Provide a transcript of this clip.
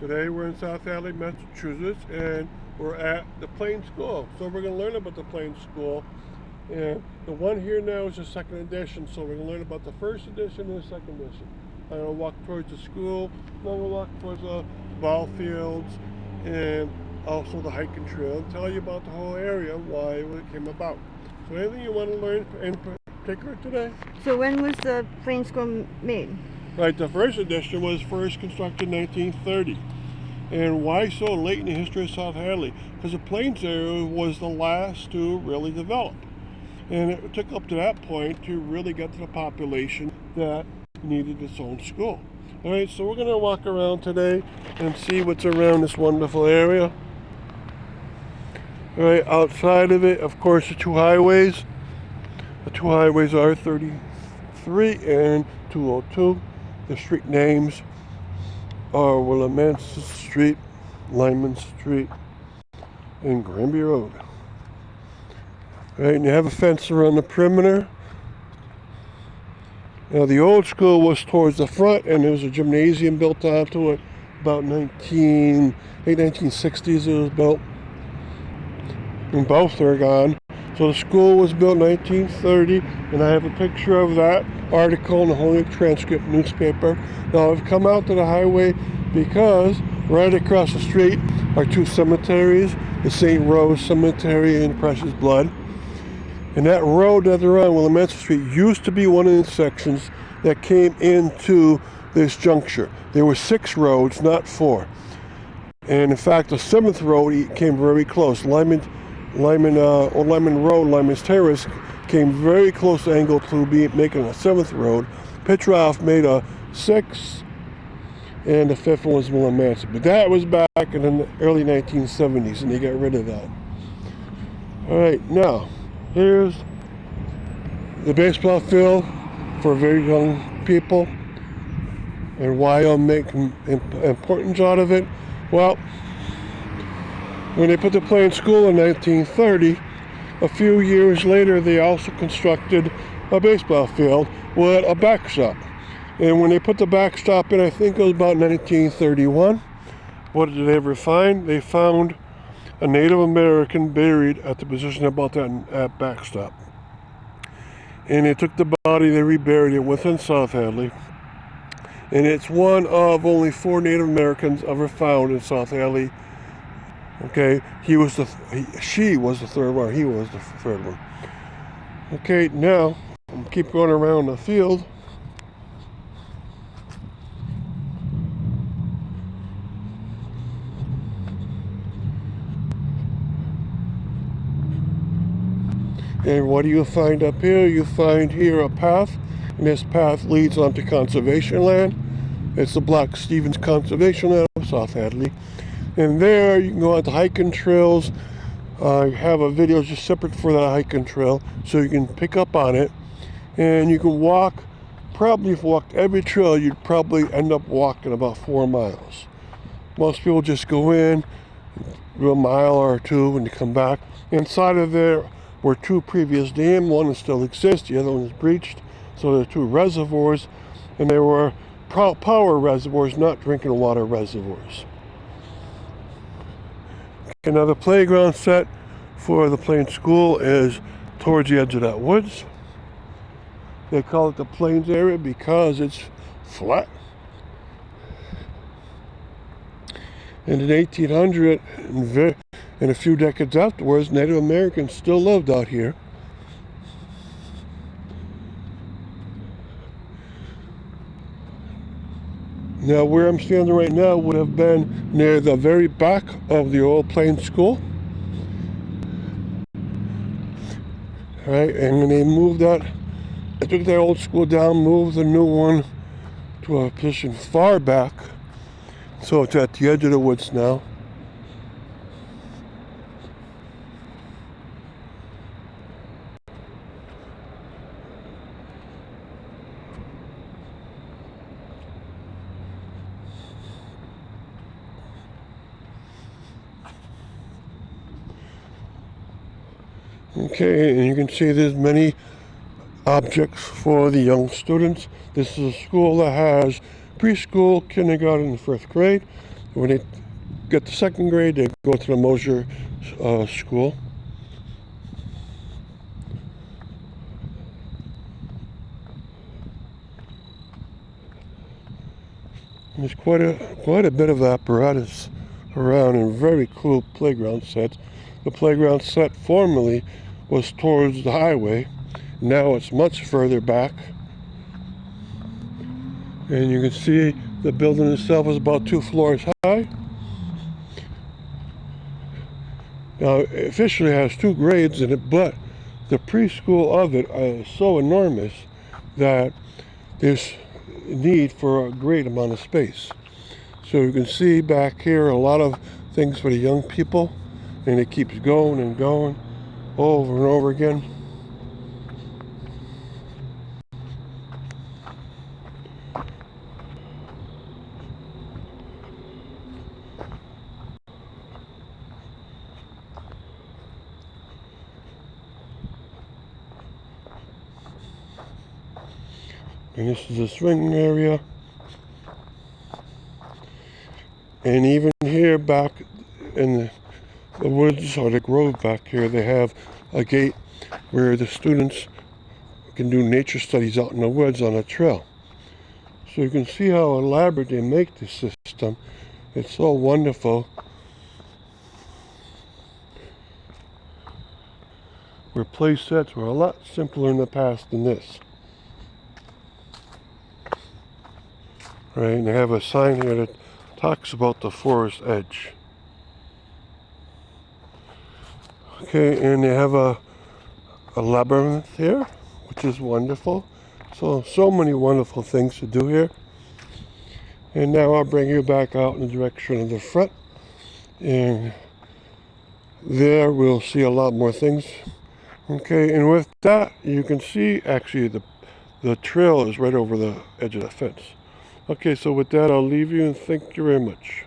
Today we're in South Hadley, Massachusetts, and we're at the Plain School. So we're going to learn about the Plain School. And the one here now is the second edition, so we're going to learn about the first edition and the second edition. I'm going to walk towards the school, then we'll walk towards the ball fields, and also the hiking trail, and tell you about the whole area, why it came about. So anything you want to learn in particular today? So when was the Plain School made? Right, the first edition was first constructed in 1930. And why so late in the history of South Hadley? Because the Plains area was the last to really develop. And it took up to that point to really get to the population that needed its own school. All right, so we're going to walk around today and see what's around this wonderful area. All right, outside of it, of course, the two highways. The two highways are 33 and 202. The street names are Willimantic Street, Lyman Street, and Granby Road. Right, and you have a fence around the perimeter. Now the old school was towards the front, and there was a gymnasium built onto it. About late 1960s it was built. And both are gone. So the school was built in 1930, and I have a picture of that article in the Holy Transcript newspaper. Now I've come out to the highway because right across the street are two cemeteries, the St. Rose Cemetery and the Precious Blood. And that road that they're on, Willimantic Street, used to be one of the sections that came into this juncture. There were 6 roads, not 4. And in fact, the 7th road came very close. Lyman Road, Lyman's Terrace, came very close angle to making a 7th road. Petroff made a 6th, and the 5th one was Willimantic. But that was back in the early 1970s, and they got rid of that. All right, now, here's the baseball field for very young people. And why I'm making importance out of it? Well, when they put the Plain School in 1930, a few years later they also constructed a baseball field with a backstop. And when they put the backstop in, I think it was about 1931, what did they ever find? They found a Native American buried at the position about that backstop. And they took the body, they reburied it within South Hadley. And it's one of only 4 Native Americans ever found in South Hadley. Okay, she was the third one, he was the third one. Okay, now, I'll keep going around the field. And what do you find up here? You find here a path, and this path leads onto conservation land. It's the Black Stevens Conservation Land of South Hadley. And there you can go on to hiking trails. I have a video just separate for that hiking trail, so you can pick up on it. And you can walk, probably if you walked every trail, you'd probably end up walking about 4 miles. Most people just go in, do a mile or 2, and you come back. Inside of there were 2 previous dams. One still exists, the other one is breached. So there are 2 reservoirs, and they were power reservoirs, not drinking water reservoirs. Another playground set for the Plain School is towards the edge of that woods. They call it the Plains area because it's flat. And in 1800 and a few decades afterwards, Native Americans still lived out here. Now, where I'm standing right now would have been near the very back of the old Plain School. All right, and when they moved that, they took that old school down, moved the new one to a position far back. So it's at the edge of the woods now. Okay, and you can see there's many objects for the young students. This is a school that has preschool, kindergarten, and 1st grade. When they get to second grade, they go to the Mosier school. There's quite a bit of apparatus around and very cool playground sets. The playground set formerly was towards the highway. Now it's much further back. And you can see the building itself is about 2 floors high. Now, it officially has 2 grades in it, but the preschool of it is so enormous that there's need for a great amount of space. So you can see back here a lot of things for the young people, and it keeps going and going over and over again. And this is the swing area. And even here back in the woods or the grove back here, they have a gate where the students can do nature studies out in the woods on a trail. So you can see how elaborate they make this system. It's so wonderful. Where play sets were a lot simpler in the past than this. Right, and they have a sign here that talks about the forest edge. Okay, and they have a labyrinth here, which is wonderful. So many wonderful things to do here. And now I'll bring you back out in the direction of the front. And there we'll see a lot more things. Okay, and with that, you can see actually the trail is right over the edge of the fence. Okay, so with that, I'll leave you and thank you very much.